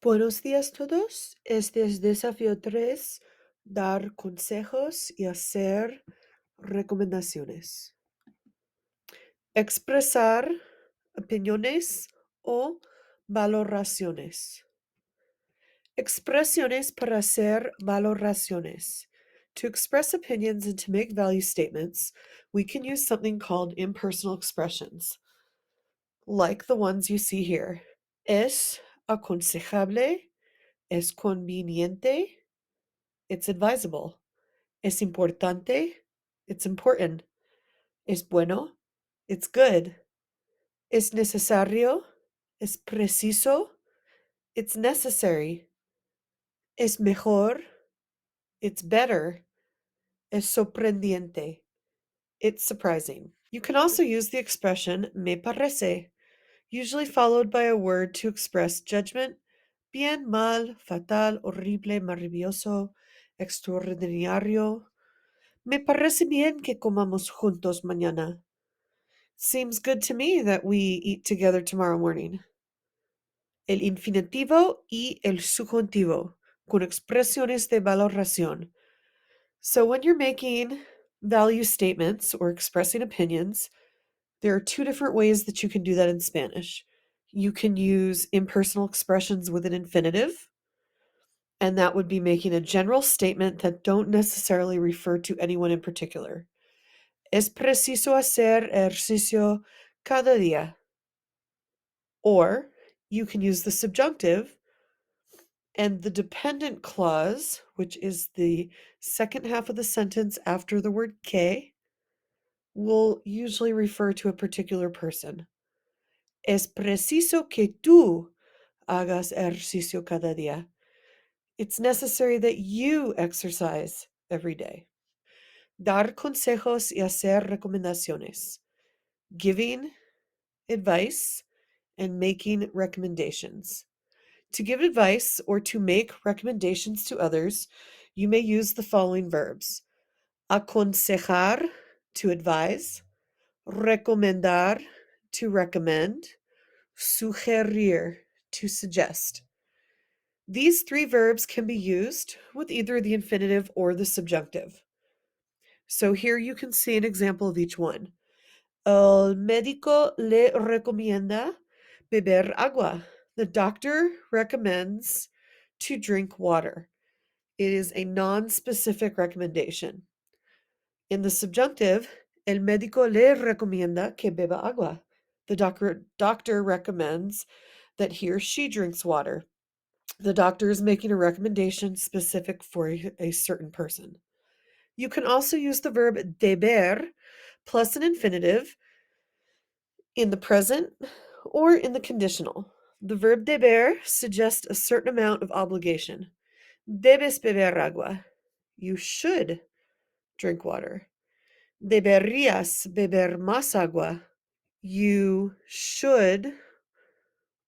Buenos días todos. Este es Desafío 3, dar consejos y hacer recomendaciones. Expresar opiniones o valoraciones. Expresiones para hacer valoraciones. To express opinions and to make value statements, we can use something called impersonal expressions, like the ones you see here. Es aconsejable, es conveniente, it's advisable. Es importante, it's important. Es bueno, it's good. Es necesario, es preciso, it's necessary. Es mejor, it's better. Es sorprendente, it's surprising. You can also use the expression me parece, usually followed by a word to express judgment: bien, mal, fatal, horrible, maravilloso, extraordinario. Me parece bien que comamos juntos mañana. Seems good to me that we eat together tomorrow morning. El infinitivo y el subjuntivo, con expresiones de valoración. So when you're making value statements or expressing opinions, there are two different ways that you can do that in Spanish. You can use impersonal expressions with an infinitive, and that would be making a general statement that don't necessarily refer to anyone in particular. Es preciso hacer ejercicio cada día. Or you can use the subjunctive, and the dependent clause, which is the second half of the sentence after the word que, will usually refer to a particular person. Es preciso que tú hagas ejercicio cada día. It's necessary that you exercise every day. Dar consejos y hacer recomendaciones. Giving advice and making recommendations. To give advice or to make recommendations to others, you may use the following verbs: aconsejar, to advise; recomendar, to recommend; sugerir, to suggest. These three verbs can be used with either the infinitive or the subjunctive. So here you can see an example of each one. El médico le recomienda beber agua. The doctor recommends to drink water. It is a non-specific recommendation. In the subjunctive, el médico le recomienda que beba agua. The doctor recommends that he or she drinks water. The doctor is making a recommendation specific for a certain person. You can also use the verb deber plus an infinitive in the present or in the conditional. The verb deber suggests a certain amount of obligation. Debes beber agua. You should drink water. Deberías beber más agua. You should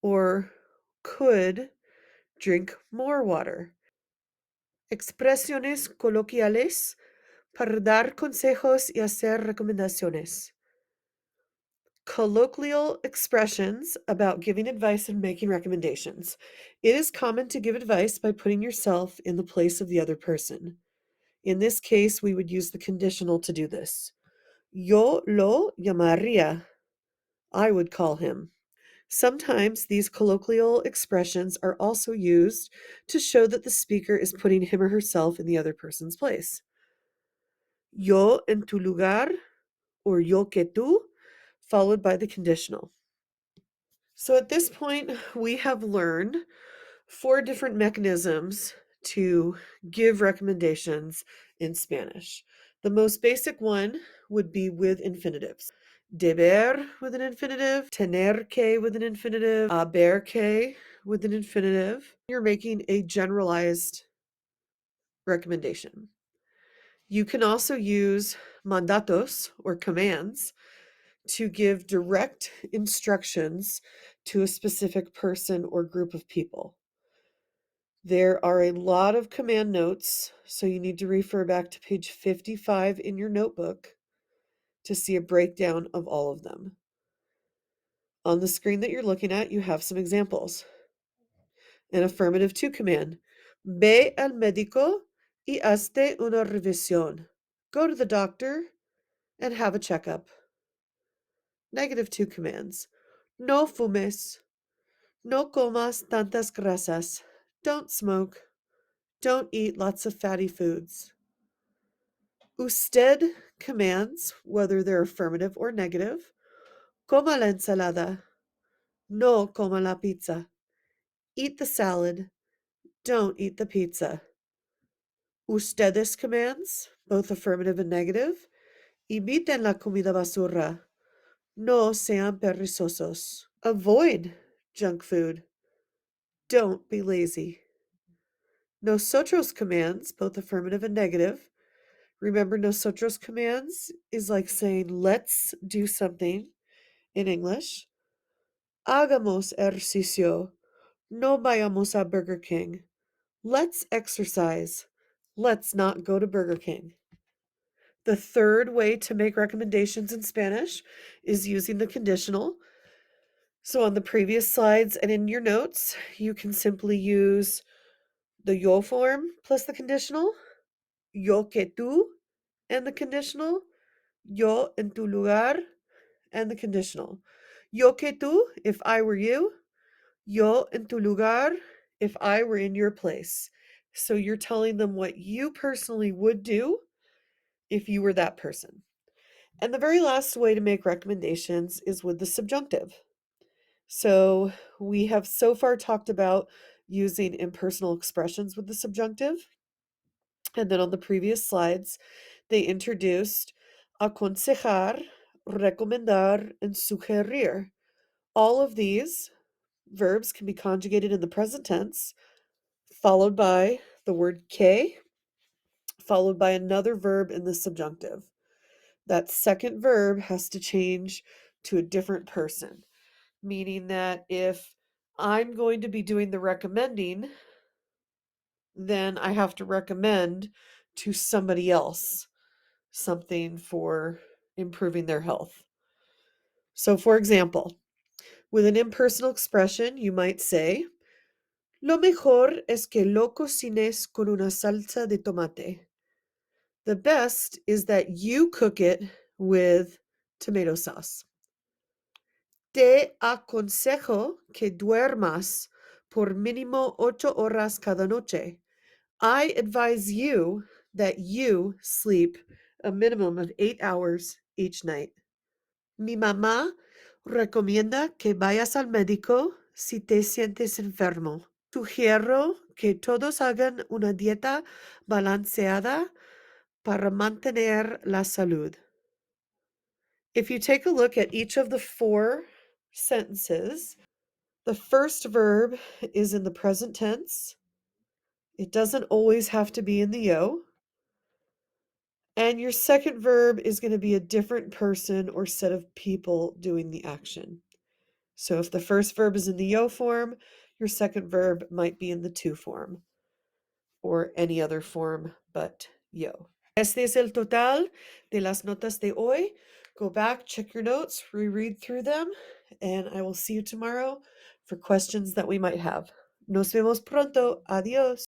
or could drink more water. Expresiones coloquiales para dar consejos y hacer recomendaciones. Colloquial expressions about giving advice and making recommendations. It is common to give advice by putting yourself in the place of the other person. In this case, we would use the conditional to do this. Yo lo llamaría. I would call him. Sometimes these colloquial expressions are also used to show that the speaker is putting him or herself in the other person's place. Yo en tu lugar, or yo que tú, followed by the conditional. So at this point, we have learned 4 different mechanisms to give recommendations in Spanish. The most basic one would be with infinitives. Deber with an infinitive, tener que with an infinitive, haber que with an infinitive. You're making a generalized recommendation. You can also use mandatos or commands to give direct instructions to a specific person or group of people. There are a lot of command notes, so you need to refer back to page 55 in your notebook to see a breakdown of all of them. On the screen that you're looking at, you have some examples. An affirmative 2 command. Ve al médico y hazte una revisión. Go to the doctor and have a checkup. Negative 2 commands. No fumes. No comas tantas grasas. Don't smoke. Don't eat lots of fatty foods. Usted commands, whether they're affirmative or negative. Coma la ensalada. No coma la pizza. Eat the salad. Don't eat the pizza. Ustedes commands, both affirmative and negative. Eviten la comida basura. No sean perezosos. Avoid junk food. Don't be lazy. Nosotros commands, both affirmative and negative. Remember, nosotros commands is like saying, let's do something in English. Hagamos ejercicio. No vayamos a Burger King. Let's exercise. Let's not go to Burger King. The third way to make recommendations in Spanish is using the conditional. So on the previous slides and in your notes, you can simply use the yo form plus the conditional, yo que tú, and the conditional, yo en tu lugar, and the conditional. Yo que tú, if I were you. Yo en tu lugar, if I were in your place. So you're telling them what you personally would do if you were that person. And the very last way to make recommendations is with the subjunctive. So we have so far talked about using impersonal expressions with the subjunctive. And then on the previous slides, they introduced aconsejar, recomendar, and sugerir. All of these verbs can be conjugated in the present tense, followed by the word que, followed by another verb in the subjunctive. That second verb has to change to a different person, meaning that if I'm going to be doing the recommending, then I have to recommend to somebody else something for improving their health. So, for example, with an impersonal expression, you might say, lo mejor es que lo cocines con una salsa de tomate. The best is that you cook it with tomato sauce. Te aconsejo que duermas por mínimo 8 horas cada noche. I advise you that you sleep a minimum of 8 hours each night. Mi mamá recomienda que vayas al médico si te sientes enfermo. Sugiero que todos hagan una dieta balanceada para mantener la salud. If you take a look at each of the 4 sentences, the first verb is in the present tense. It doesn't always have to be in the yo. And your second verb is going to be a different person or set of people doing the action. So if the first verb is in the yo form, your second verb might be in the to form or any other form but yo. Este es el total de las notas de hoy. Go back, check your notes, reread through them, and I will see you tomorrow for questions that we might have. Nos vemos pronto. Adiós.